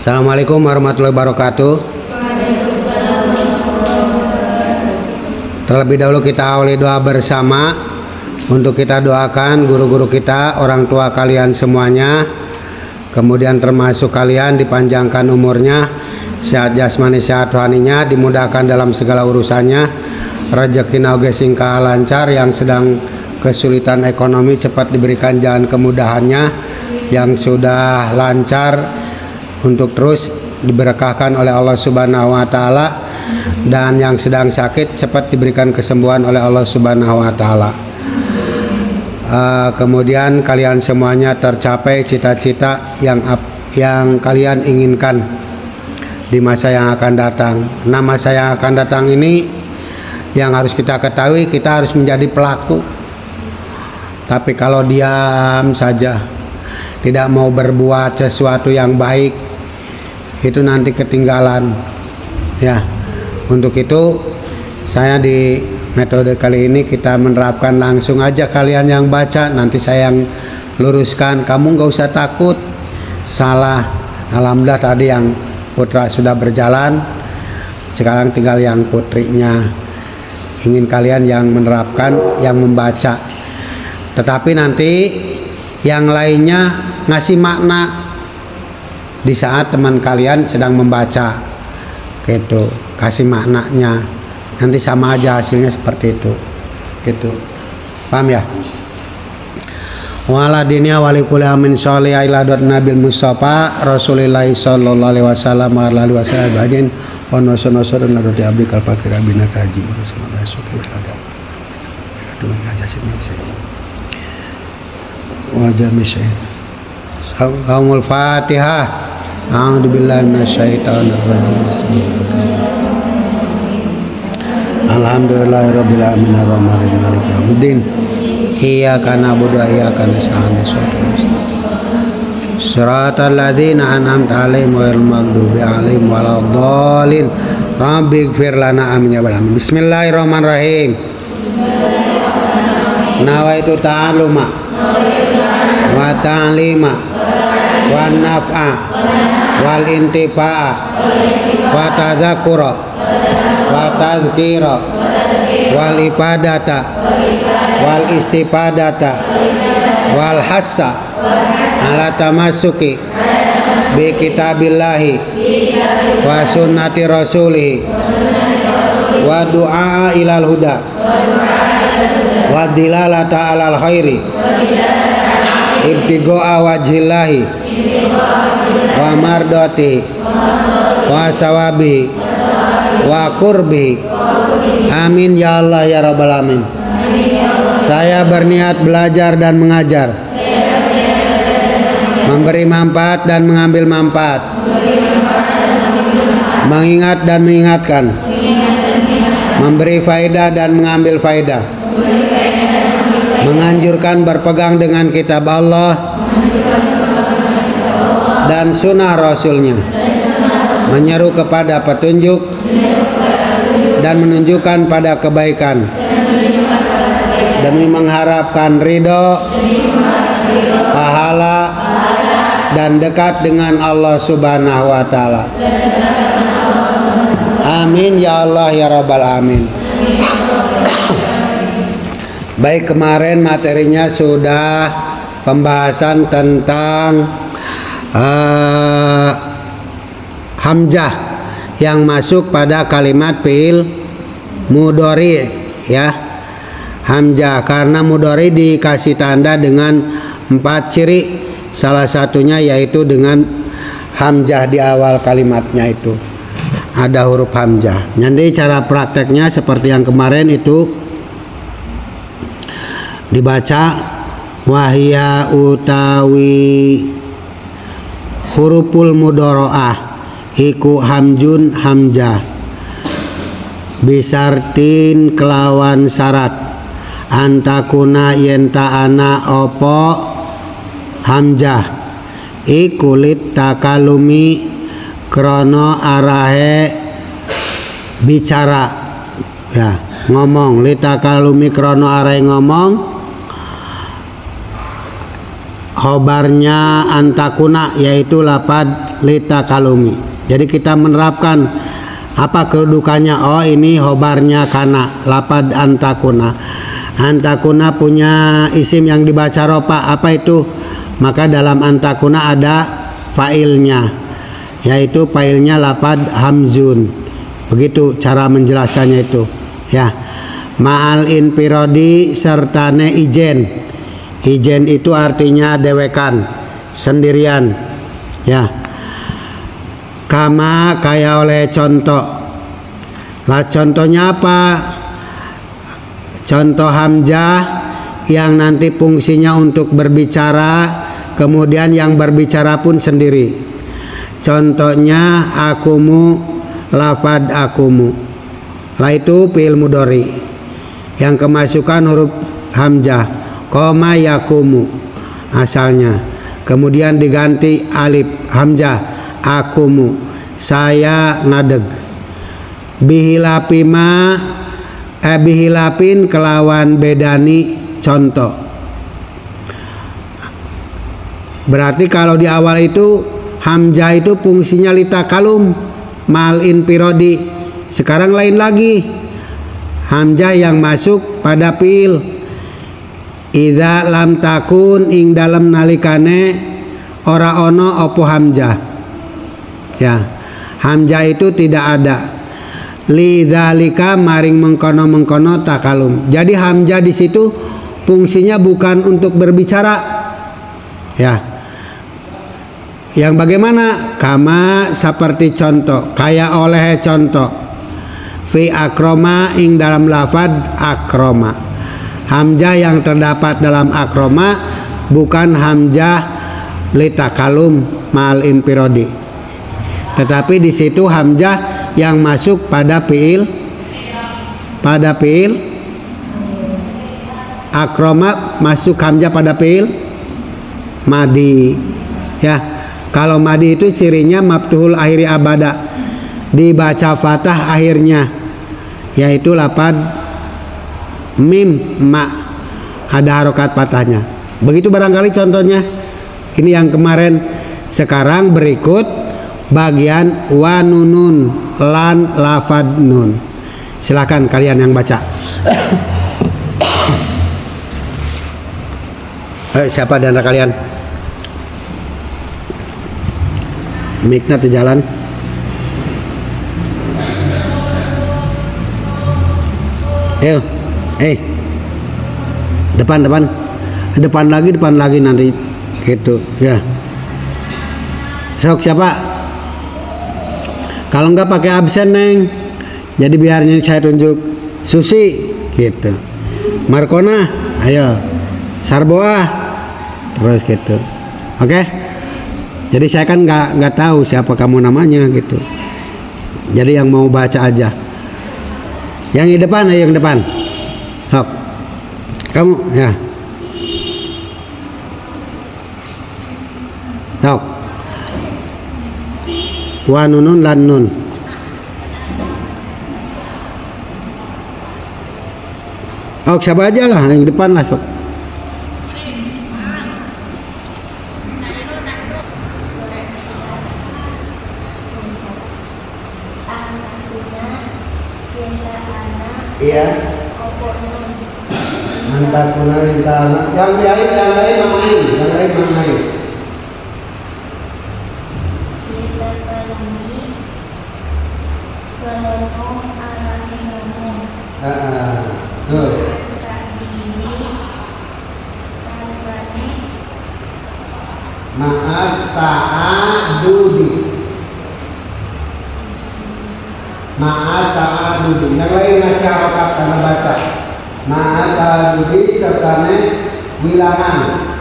Assalamualaikum warahmatullahi wabarakatuh. Terlebih dahulu kita awali doa bersama. Untuk kita doakan guru-guru kita, orang tua kalian semuanya, kemudian termasuk kalian dipanjangkan umurnya, sehat jasmani sehat rohaninya, dimudahkan dalam segala urusannya, rezeki oge singkah lancar, yang sedang kesulitan ekonomi cepat diberikan jalan kemudahannya, yang sudah lancar untuk terus diberkahkan oleh Allah Subhanahu wa taala, dan yang sedang sakit cepat diberikan kesembuhan oleh Allah Subhanahu wa taala. Kemudian kalian semuanya tercapai cita-cita yang kalian inginkan di masa yang akan datang. Nah, masa yang akan datang ini yang harus kita ketahui, kita harus menjadi pelaku. Tapi kalau diam saja, tidak mau berbuat sesuatu yang baik, itu nanti ketinggalan ya. Untuk itu saya di metode kali ini kita menerapkan langsung aja, kalian yang baca, nanti saya yang luruskan. Kamu nggak usah takut salah. Alhamdulillah tadi yang putra sudah berjalan, sekarang tinggal yang putrinya. Ingin kalian yang menerapkan, yang membaca, tetapi nanti yang lainnya ngasih makna di saat teman kalian sedang membaca, gitu, kasih maknanya, nanti sama aja hasilnya seperti itu, gitu, paham ya? Wala dinia walikul amin sholli ala nabil mustafa rasulillah sallallahu alaihi wasallam wa alihi wasallam bajin wa nasun dan roti abdi kal fakir abina kaji sama rasuki wala dunia jasim wajah misy Kaumul Fatihah. A'udzubillahi minasyaitonirrajim. Alhamdulillahirabbil alamin arrahmanirrahim maliki yaumiddin. Iyyaka na'budu wa iyyaka nasta'in. Shiratal ladzina an'amta 'alaihim ghairil maghdubi 'alaihim waladdallin. Rabbighfir lana amin ya rabbal alamin. Bismillahirrahmanirrahim. Nawaitu ta'alluma wa ta'lima wa naf'a wal intifa'a wa tadzakura wa tadzkira wal ibadata wal istifadata wal hassa ala tamasuki bi kitabillahi wa sunnati rasulih wa du'a ilal huda wa dilalata alal khairi ibtigo'a wajhillahi wa mardati wa sawabi wa kurbi. Amin ya Allah ya rabbal alamin. Saya berniat belajar dan mengajar, memberi manfaat dan mengambil manfaat, mengingat dan mengingatkan, memberi faedah dan mengambil faedah, menganjurkan berpegang dengan kitab Allah dan sunnah Rasulnya, menyeru kepada petunjuk dan menunjukkan pada kebaikan, demi mengharapkan ridho, pahala, dan dekat dengan Allah Subhanahu wa taala. Amin ya Allah ya rabbal alamin. Baik, kemarin materinya sudah pembahasan tentang hamzah yang masuk pada kalimat fi'il mudhari ya. Hamzah karena mudhari dikasih tanda dengan 4 ciri, salah satunya yaitu dengan hamzah di awal kalimatnya itu ada huruf hamzah. Nanti cara prakteknya seperti yang kemarin itu dibaca wahya utawi huruful mudharaah iku hamjun hamzah bisartin kelawan syarat antakuna yenta ana opo hamzah iku lit takalumi krono arahe bicara ya, ngomong, lit takalumi krono arahe ngomong khobarnya antakuna, yaitu lapad litakalumi. Jadi kita menerapkan apa kedudukannya. Oh, ini khobarnya kana, lapad antakuna. Antakuna punya isim yang dibaca rofa, apa itu? Maka dalam antakuna ada failnya, yaitu failnya lapad hamzun. Begitu cara menjelaskannya itu ya. Ma'al infirodi sertane ijen. Ijen itu artinya dewekan, sendirian ya. Kama kayak oleh contoh. Lah contohnya apa? Contoh hamzah yang nanti fungsinya untuk berbicara, kemudian yang berbicara pun sendiri. Contohnya akumu, lafad akumu. Lah itu fi'il mudhari yang kemasukan huruf hamzah. Koma yakumu asalnya, kemudian diganti alif hamzah, akumu, saya ngadeg. Bihilapima bihilapin kelawan bedani contoh. Berarti kalau di awal itu hamzah itu fungsinya litakalum mal infirodi. Sekarang lain lagi, hamzah yang masuk pada fiil. Idza lam takun ing dalam nalikane ora ono opo hamzah ya. Hamzah itu tidak ada. Lidzalika maring mengkono takalum. Jadi hamzah di situ fungsinya bukan untuk berbicara ya. Yang bagaimana? Kama seperti contoh, kayak oleh contoh. Fi akroma ing dalam lafad akroma. Hamzah yang terdapat dalam akroma bukan hamzah litakalum mal infirodi, tetapi di situ hamzah yang masuk pada fiil akroma, masuk hamzah pada fiil madi ya. Kalau madi itu cirinya maftuhul akhiri abada, dibaca fathah akhirnya, yaitu lapad mim ma, ada harokat patahnya. Begitu barangkali contohnya. Ini yang kemarin. Sekarang berikut bagian wanunun lan lafad nun. Silakan kalian yang baca. Siapa di antara kalian? Miknya di jalan. Ayo. Depan lagi nanti gitu ya. Sok siapa? Kalau enggak pakai absen neng, jadi biarnya saya tunjuk. Susi gitu, Markona, ayo, Sarboa, terus gitu. Oke? Jadi saya kan nggak tahu siapa kamu namanya gitu. Jadi yang mau baca aja. Yang di depan, ayo yang depan. Sok. Kamu ya. Sok. Wanunun lan nun. Oh, siapa aja lah yang depan lah sok. Iya. Antakuna intana. Yang lain mamain. Tuh. Ma'at ta'adudi. Yang lain masih harokat karena baca. Ma'at ta'adudi sertane wilangan.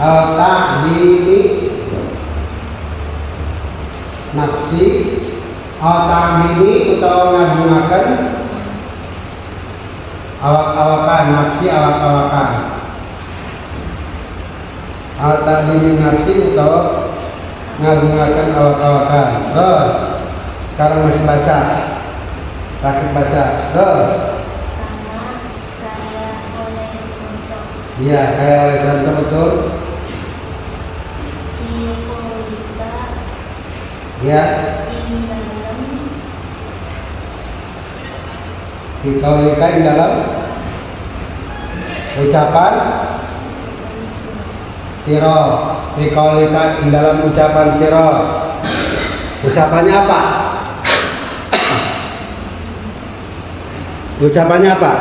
Al-ta'dini nafsi, al-ta'dini utawa ngagungaken awak-awakan, nafsi awak-awakan. Al-ta'dini nafsi utawa ngagungakan awak-awakan. Terus sekarang masih baca, rakit baca. Terus iya, kayak oleh contoh betul. Ya. Dikaulika ing dalam ucapan siro. Dikaulika ing dalam ucapan siro. Ucapannya apa? Ucapannya apa?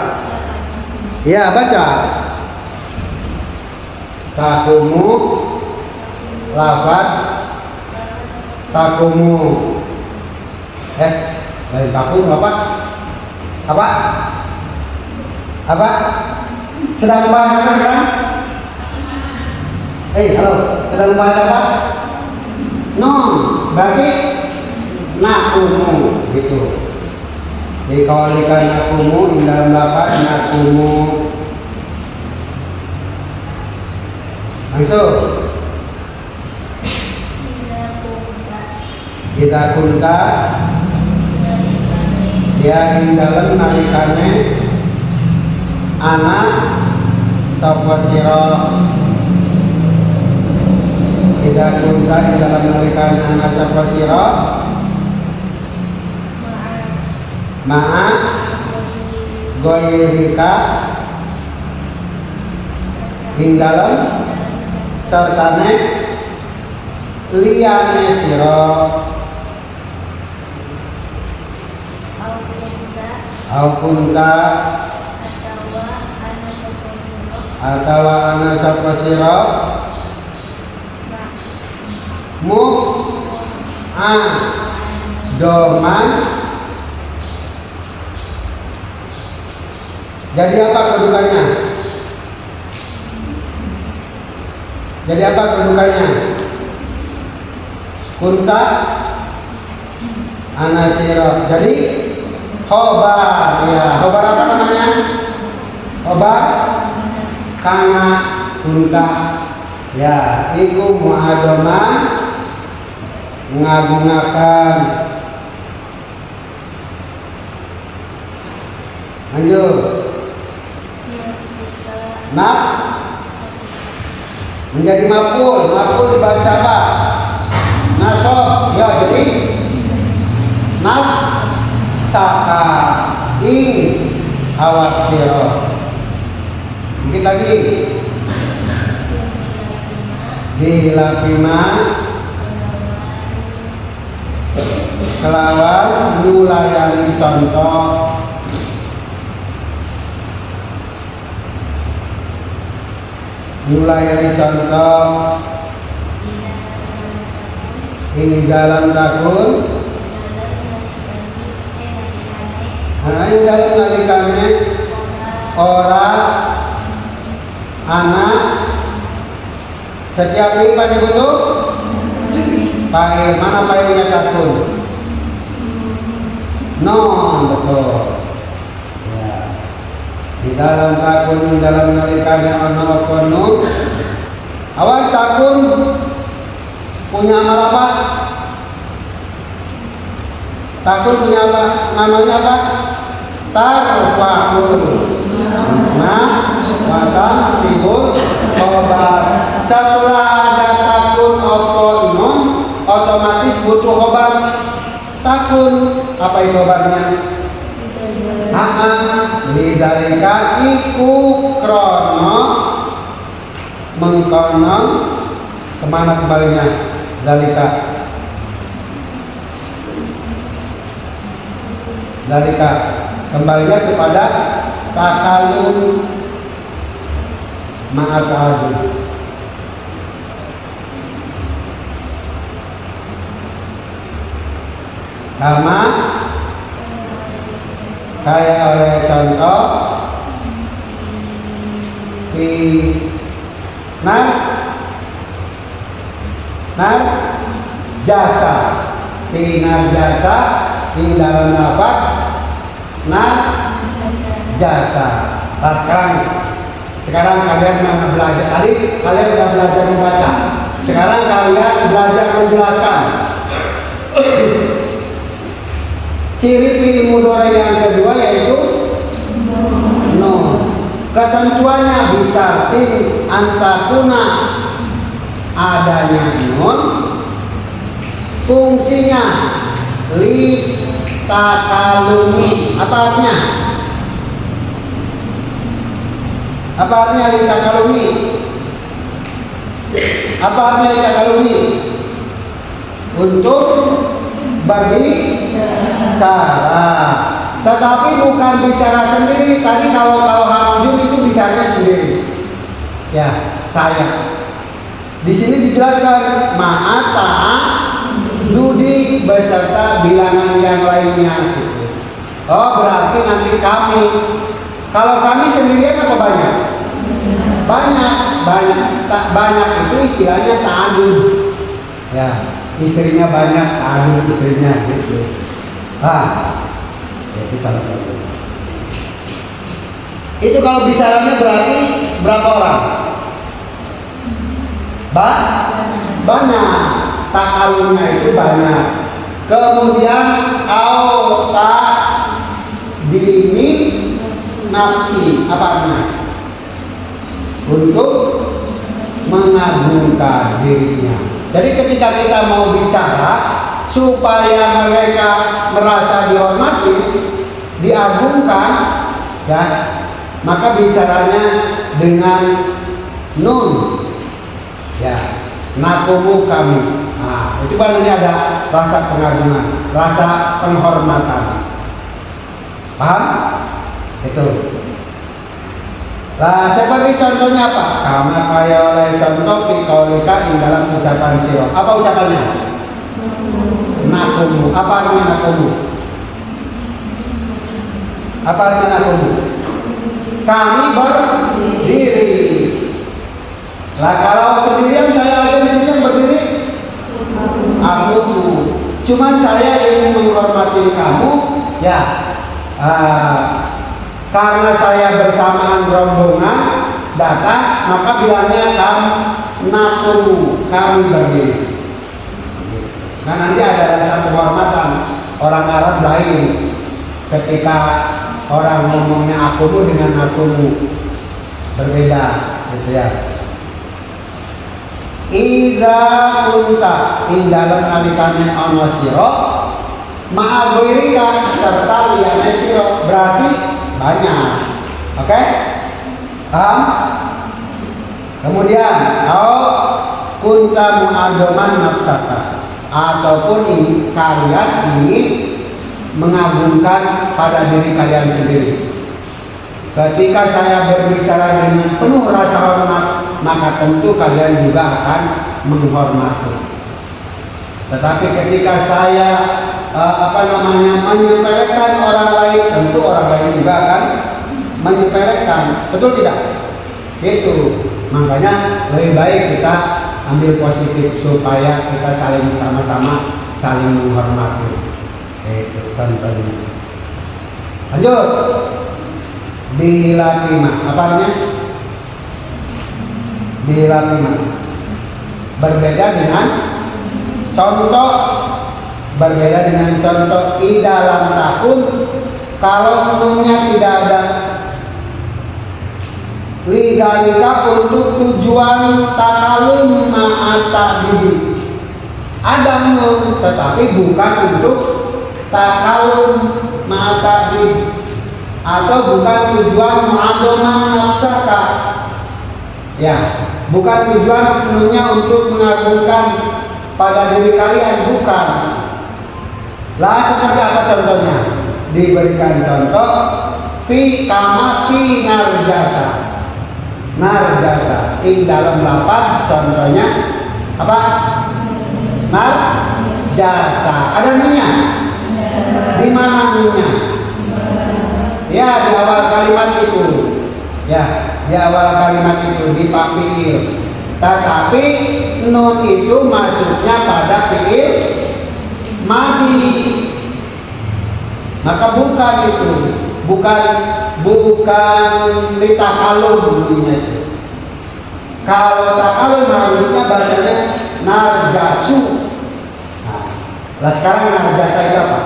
Ya, baca. Takumu lafad takumu. Lain takum apa? Apa? Apa? Sedang membahas apa sekarang? Halo, sedang membahas apa? Non, berarti nakumu gitu. Dikalikan nakumu di dalam lafaz nakumu. Langsung. Kita kunta ya ing dalem nalikane anak sapa sira. Kita kunta ing dalem nalikane anak sapa sira ma'a goyrika ing dalem sertane liyane sira. Kunta atawa ana sapa sira doman. Jadi apa kedudukannya? Jadi apa kedudukannya? Kunta ana sira. Jadi khobar, ya khobar apa namanya? Khobar kana kunta, ya iku mu'adoman ngagungakan. Lanjut. Nah, menjadi maf'ul, maf'ul dibaca apa? Nasab, ya jadi saka ing awak siro. Dikit lagi. Bila pima kelawan nyulayani contoh. Nyulayani contoh ini dalam takun. Ing dalam nalikane orang anak setiap ini pasti butuh pair. Mana pairnya takun? Non, betul. Ya. Di dalam takun, di dalam nalikane ana kono. Awas takun punya amal apa? Takun punya apa? Namanya apa? Tarfa'ul isma wasan sibul khobar. Setelah ada takun opo non, otomatis butuh khobar. Takun apa itu khobarnya? Lidalika iku krono mengkonon. Kemana kembalinya? Dalika kembalinya kepada takalum ma'ata'adu. Kama kayak oleh contoh fi nar jasa, fi nar jasa di dalam lafaz nar jasa. Nah, sekarang kalian belajar, kalian sudah belajar membaca. Sekarang kalian belajar menjelaskan. Ciri fi'il mudhari yang kedua yaitu nun. Ketentuannya bisa antakuna adanya nun, fungsinya li takalumi. Apa artinya? Apa artinya li takalumi? Apa artinya li takalumi? Untuk berbicara. Tetapi bukan bicara sendiri. Tadi kalau hamzah itu bicaranya sendiri. Ya, saya. Di sini dijelaskan ma'ata dudi beserta bilangan yang lainnya. Oh, berarti nanti kami. Kalau kami sendirian apa banyak? Banyak. Banyak itu istilahnya ta'adud. Ya, istrinya banyak, ta'adud istrinya gitu. Ya, kita lakukan. Itu kalau bicaranya berarti berapa orang? Banyak. Takalumnya itu banyak. Kemudian auta dini nafsi, apa artinya? Untuk mengagungkan dirinya. Jadi ketika kita mau bicara supaya mereka merasa dihormati, diagungkan, ya, maka bicaranya dengan nun, ya, nakumu kami. Nah, itu baru ini ada rasa pengagungan, rasa penghormatan. Paham? Itu. Nah, sebagai contohnya apa? Sama kayak oleh contoh fiqaulika dalam ucapan siro. Apa ucapannya? Nakumu. Apa artinya nakumu? Apa artinya nakumu? Kami berdiri. Lah kalau sendirian saya aja sendirian berdiri, aku. Cuman saya ingin menghormati kamu, ya. Karena saya bersamaan rombongan datang, maka bilangnya nakumu, kami berdiri. Nah, nanti ada rasa penghormatan. Orang Arab lain ketika orang ngomongnya akumu dengan nakumu berbeda, gitu ya. Iza kunta indalan alikane ono siro ma'agwirika serta liyane siro, berarti banyak. Oke? Paham? Kemudian kunta mu'adoman nafsaka, ataupun kalian ingin mengagungkan pada diri kalian sendiri. Ketika saya berbicara dengan penuh rasa hormat, maka tentu kalian juga akan menghormati. Tetapi ketika saya menyepelekan orang lain, tentu orang lain juga akan menyepelekan. Betul tidak? Itu makanya lebih baik kita ambil positif supaya kita saling sama-sama saling menghormati. Itu contohnya. Lanjut. Bila lima, apa artinya? Bila lima berbeda dengan contoh, berbeda dengan contoh di dalam takun. Kalau nunnya tidak ada, lidalika untuk tujuan takalum ma'ata didi, ada nun tetapi bukan untuk takalum ma'ata didi, atau bukan tujuan mu'adoman nafsaka, ya, bukan tujuan nunnya untuk mengagungkan pada diri kalian, bukan. Lah seperti apa contohnya? Diberikan contoh fi kama fi narjasa. Narjasa ing dalam lapan contohnya apa? Narjasa. Ada nunnya? Di mana nunnya? Ya, di awal kalimat itu. Ya, di awal kalimat itu di fi'il. Tetapi nun itu masuknya pada fi'il madhi. Maka bukan itu, bukan litakalum bunyinya itu. Kalau takalum harusnya bacanya narjasu. Nah sekarang narjasa itu apa?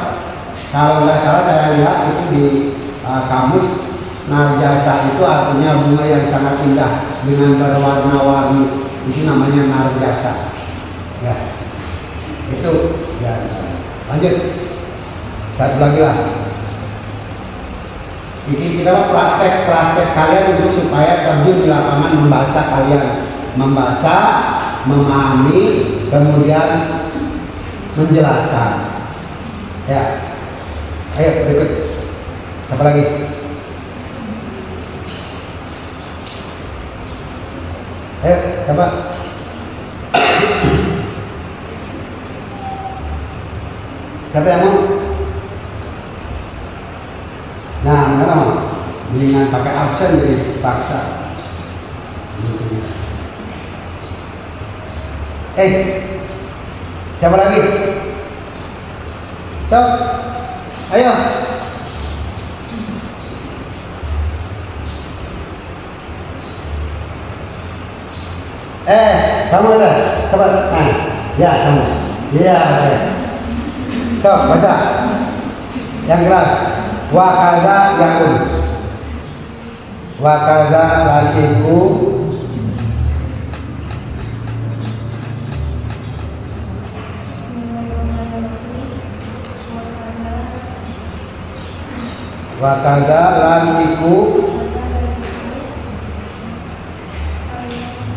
Kalau nggak salah saya lihat itu di kamus, narjasa itu artinya bunga yang sangat indah dengan berwarna-warni. Itu namanya narjasa. Ya, itu ya. Lanjut. Satu lagi lah. Ini kita praktek kalian untuk supaya terjun di lapangan membaca kalian, membaca, memahami, kemudian menjelaskan. Ya, ayo berikut. Siapa lagi? Ayo, siapa? Siapa yang mau? Nah, mana mau? Dengan pakai absen jadi paksa. Siapa lagi? So, ayo. Kamu ada? Coba. Nah, ya kamu. Iya. So, baca. Yang keras. Wa kaza yakun. Wa kaza lakiku. Wa kaza lakiku.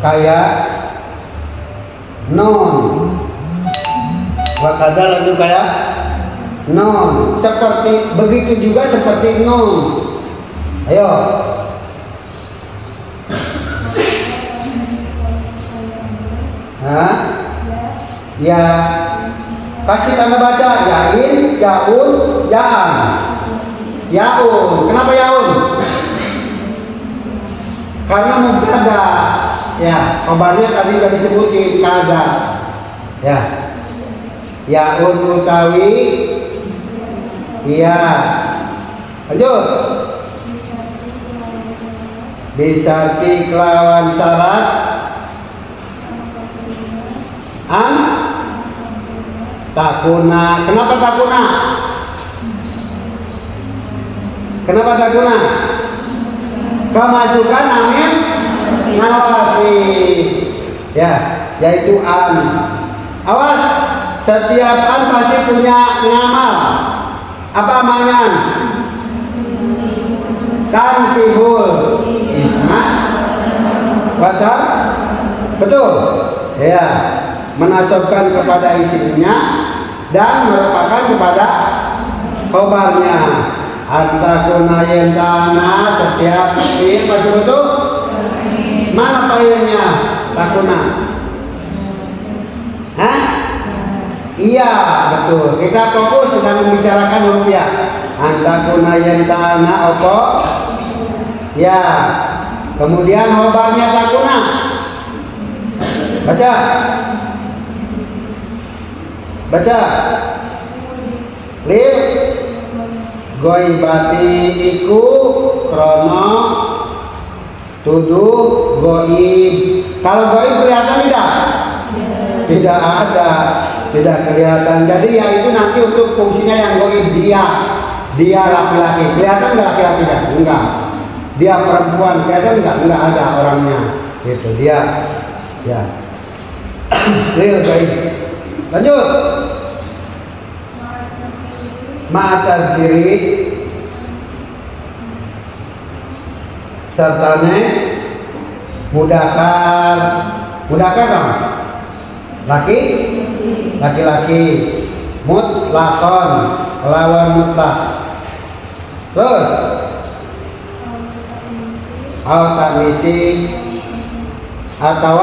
Kayak non. Wa kaza lalu kayak non, seperti begitu juga seperti non. Ayo. Hah? Ya. Kasih tanda baca. Yain, yaun, yaan. Yaun. Kenapa yaun? Karena mubtada. Ya, kabarnya tadi sudah disebutin kada. Ya. Yaun utawi. Iya. Lanjut. Bisa kelawan syarat an takuna. Kenapa takuna? Kenapa takuna? Kemasukan amin nawasi. Ya, yaitu an. Awas, setiap an pasti punya ngamal. Apa amangan? Tansibul isma badal. Betul. Ya, menasabkan kepada isimnya dan merupakan kepada khobarnya. Antakuna yentana, setiap fi'il masih betul. Mana failnya? Takuna. Hah? Iya, betul. Kita fokus sedang membicarakan rupiah. Antakuna yentana opo. Ya. Kemudian khobarnya takuna. Baca. Baca. Lil goibati iku krono tuduh goib. Kalau goib kelihatan tidak? Tidak ada, tidak kelihatan. Jadi ya itu nanti untuk fungsinya yang goib, dia laki-laki. Kelihatan nggak laki-laki? Enggak. Dia perempuan, kelihatan nggak? Enggak ada orangnya. Gitu dia. Ya. Real goib. Lanjut. Ma'atar kiri sertane mudakar dong. Laki-laki mutlakon lawan mutlak. Terus autamisi atau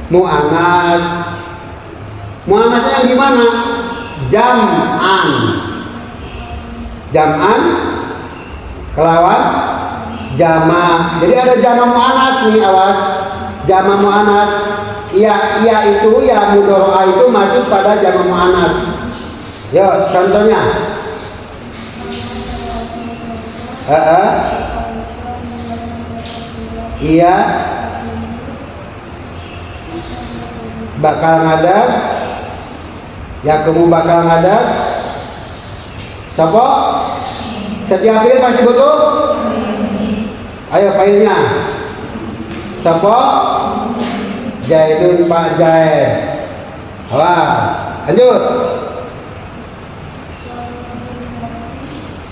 mu'anas. Mu'anasnya yang gimana? Jam'an kelawan jama. Jadi ada jama mu'anas nih, awas. Jama mu'anas. Iya itu ya mudoro'a itu masuk pada jama mu'anas. Yo, contohnya. Iya bakal ngadeg Yakumu bakal ngadeg. Sopo? Setiap fiil pasti butuh. Ayo failnya. Sopo? Zaidun Pak Zaid. Awas, lanjut.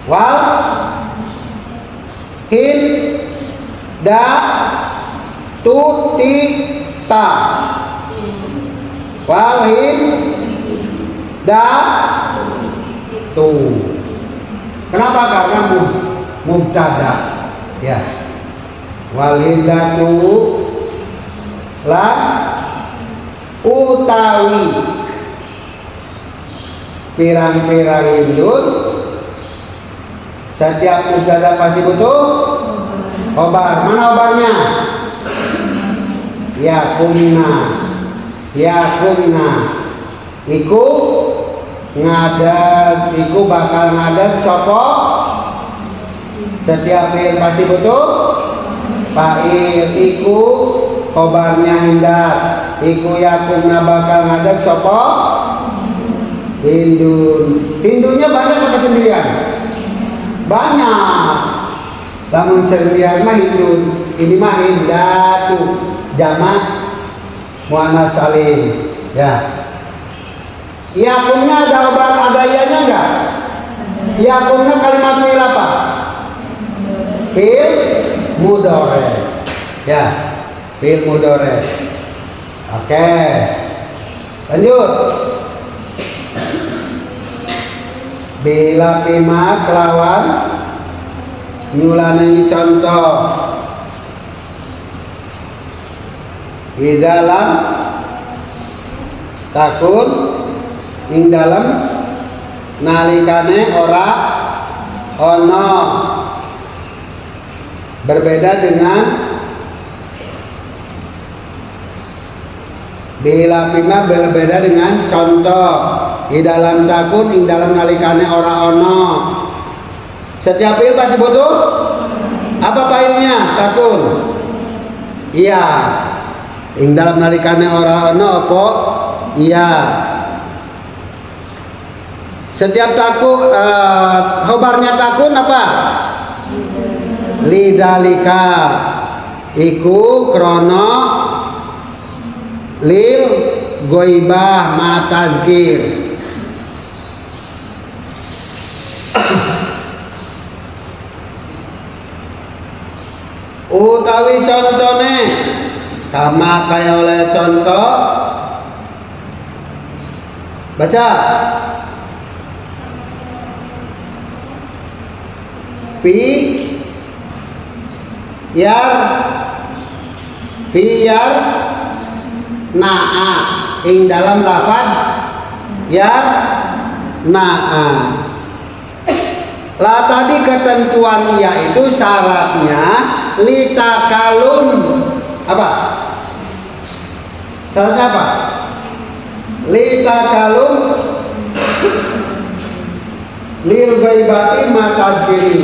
Wal hin da tu ti ta. Wal hin da tu. Kenapa? Karena mubtada. Ya. Wal hindatu la utawi pirang-pirang indun. Setiap mubtada pasti butuh khobar. Mana khobarnya? Yakumna. Yakumna iku ngadeg, iku bakal ngadeg sopo. Setiap fiil pasti butuh fa'il. Iku khobarnya hindat. Iku yakumna bakal ngadeg sopo hindun. Hindunnya banyak apa sendirian? Banyak. Namun sendirian mah hindun. Ini mah hindatu jamak muannas salim. Ya. Yakumnya ada obat, ada ianya enggak? Yakumnya kalimat fi'il apa? Fi'il mudhari. Ya, fi'il mudhari. Oke. Lanjut. Bila pima kelawan nyulani contoh idalam takun ing dalam nalikane ora ono. Berbeda dengan bila pima, berbeda dengan contoh di dalam takun ing dalam nalikane ora ono. Setiap fiil pasti butuh apa failnya? Takun. Iya. Ing dalam nalikane ora ono apa? Iya. Setiap takun khobarnya takun apa? Lidalika iku krono lil goibah matadzkir. Utawi contone kama kaya oleh contoh. Baca. Fi yar na'a ing dalam lafaz yar na'a. Lah tadi ketentuan iya itu syaratnya litakalum apa? Syaratnya apa? Litakalum lil ghaibati matadzkiri.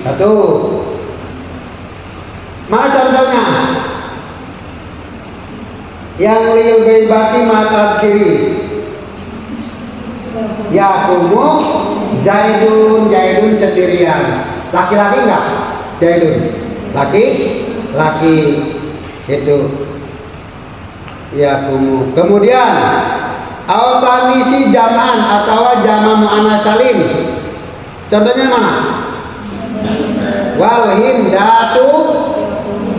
Satu. Mana contohnya? Yang lil ghaibati matadzkiri. Yakumu Zaidun, Zaidun sendirian. Laki-laki enggak? Zaidun. Laki itu Yakumu. Kemudian autanisi jaman atau jama muannas salim. Contohnya mana? Wal hindatu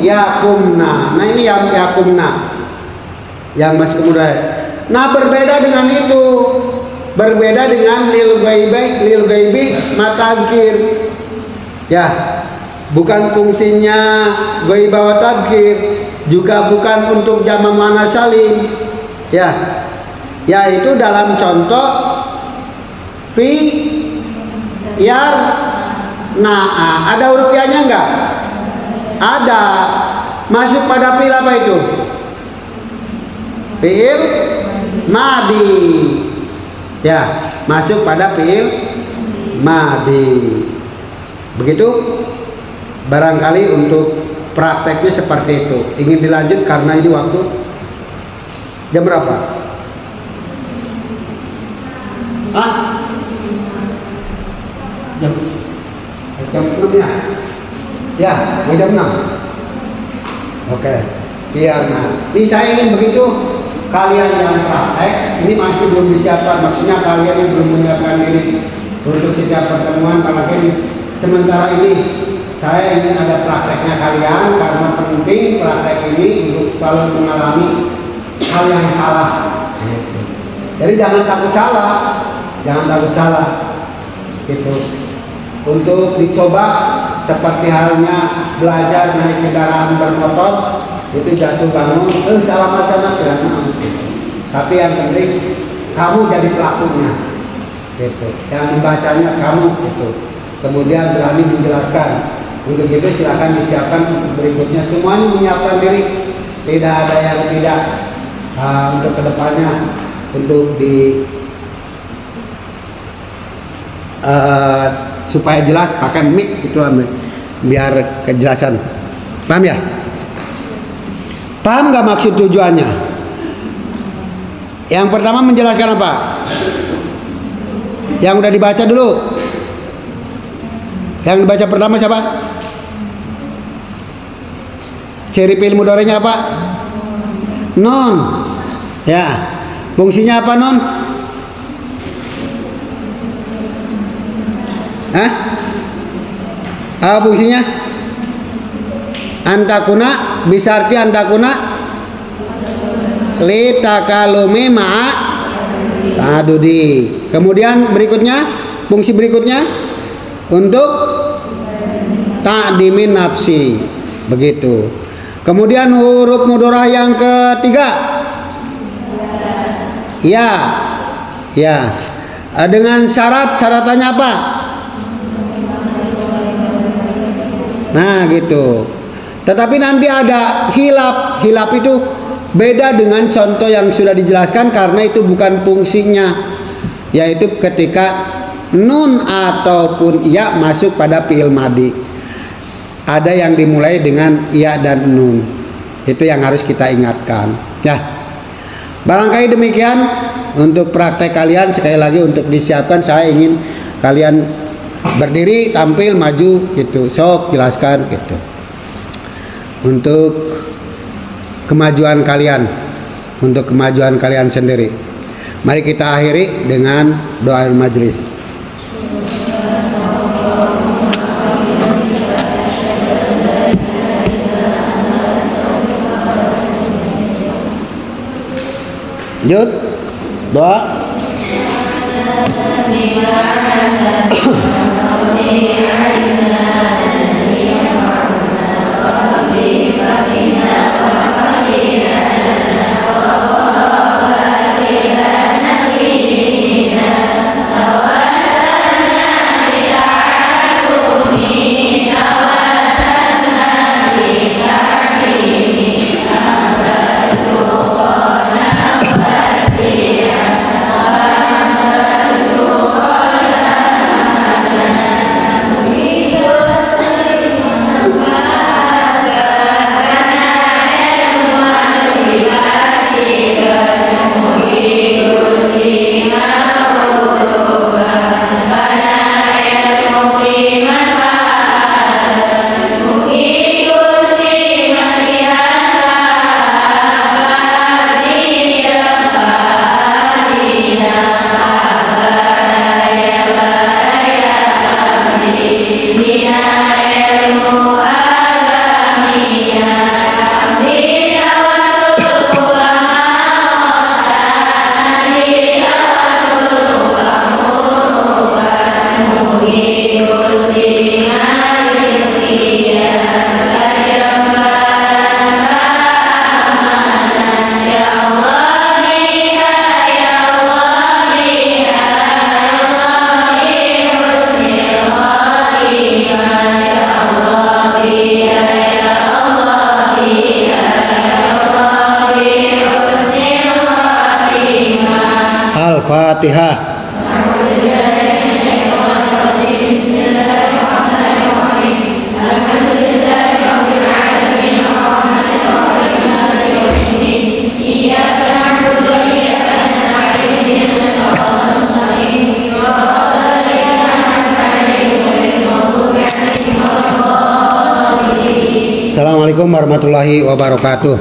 yakumna. Nah ini yang yakumna yang masih kemudian. Nah berbeda dengan itu, berbeda dengan lil ghaibi matadzkir. Ya, bukan fungsinya ghaibah wa tadzkir, juga bukan untuk jama muannas salim. Ya, yaitu dalam contoh fi yar na'a. Ada huruf ya-nya enggak? Ada. Masuk pada fi'il apa itu? Fi'il madi. Ya, masuk pada fi'il madi. Begitu barangkali untuk prakteknya seperti itu. Ingin dilanjut karena ini waktu jam berapa? Ah, jam 6 ya? Ya, mau jam 6. Oke, biar ini saya ingin begitu kalian yang praktek ini masih belum disiapkan, maksudnya kalian yang belum menyiapkan diri untuk setiap pertemuan. Apalagi sementara ini saya ingin ada prakteknya kalian, karena penting praktek ini untuk selalu mengalami hal yang salah. Jadi jangan takut salah, gitu. Untuk dicoba seperti halnya belajar naik kendaraan bermotor, itu jatuh bangun, salah macam kirana. Tapi yang penting kamu jadi pelakunya, gitu. Yang membacanya kamu, gitu. Kemudian berani menjelaskan. Untuk itu silakan disiapkan untuk berikutnya. Semuanya menyiapkan diri, tidak ada yang tidak untuk kedepannya untuk di supaya jelas pakai mic itu biar kejelasan. Paham ya? Paham nggak maksud tujuannya? Yang pertama menjelaskan apa? Yang udah dibaca dulu. Yang dibaca pertama siapa? Ciri fi'il mudhari'nya apa? Non. Ya. Fungsinya apa non? Hah? Apa fungsinya? Antakuna, bisa arti antakuna li takalumi ma'a ta'adudi. Kemudian berikutnya, fungsi berikutnya untuk ta'dimin nafsi. Begitu. Kemudian huruf mudhorah yang ketiga. Ya. Ya. Dengan syarat-syaratannya apa? Nah gitu. Tetapi nanti ada hilaf. Hilaf itu beda dengan contoh yang sudah dijelaskan karena itu bukan fungsinya, yaitu ketika nun ataupun ya masuk pada fi'il madi. Ada yang dimulai dengan ya dan nun. Itu yang harus kita ingatkan. Ya. Barangkali demikian untuk praktek kalian. Sekali lagi untuk disiapkan, saya ingin kalian berdiri, tampil, maju gitu. Sok jelaskan gitu. Untuk kemajuan kalian, untuk kemajuan kalian sendiri. Mari kita akhiri dengan doa majelis. Lanjut. Doa. Al-Fatihah. Assalamualaikum warahmatullahi wabarakatuh.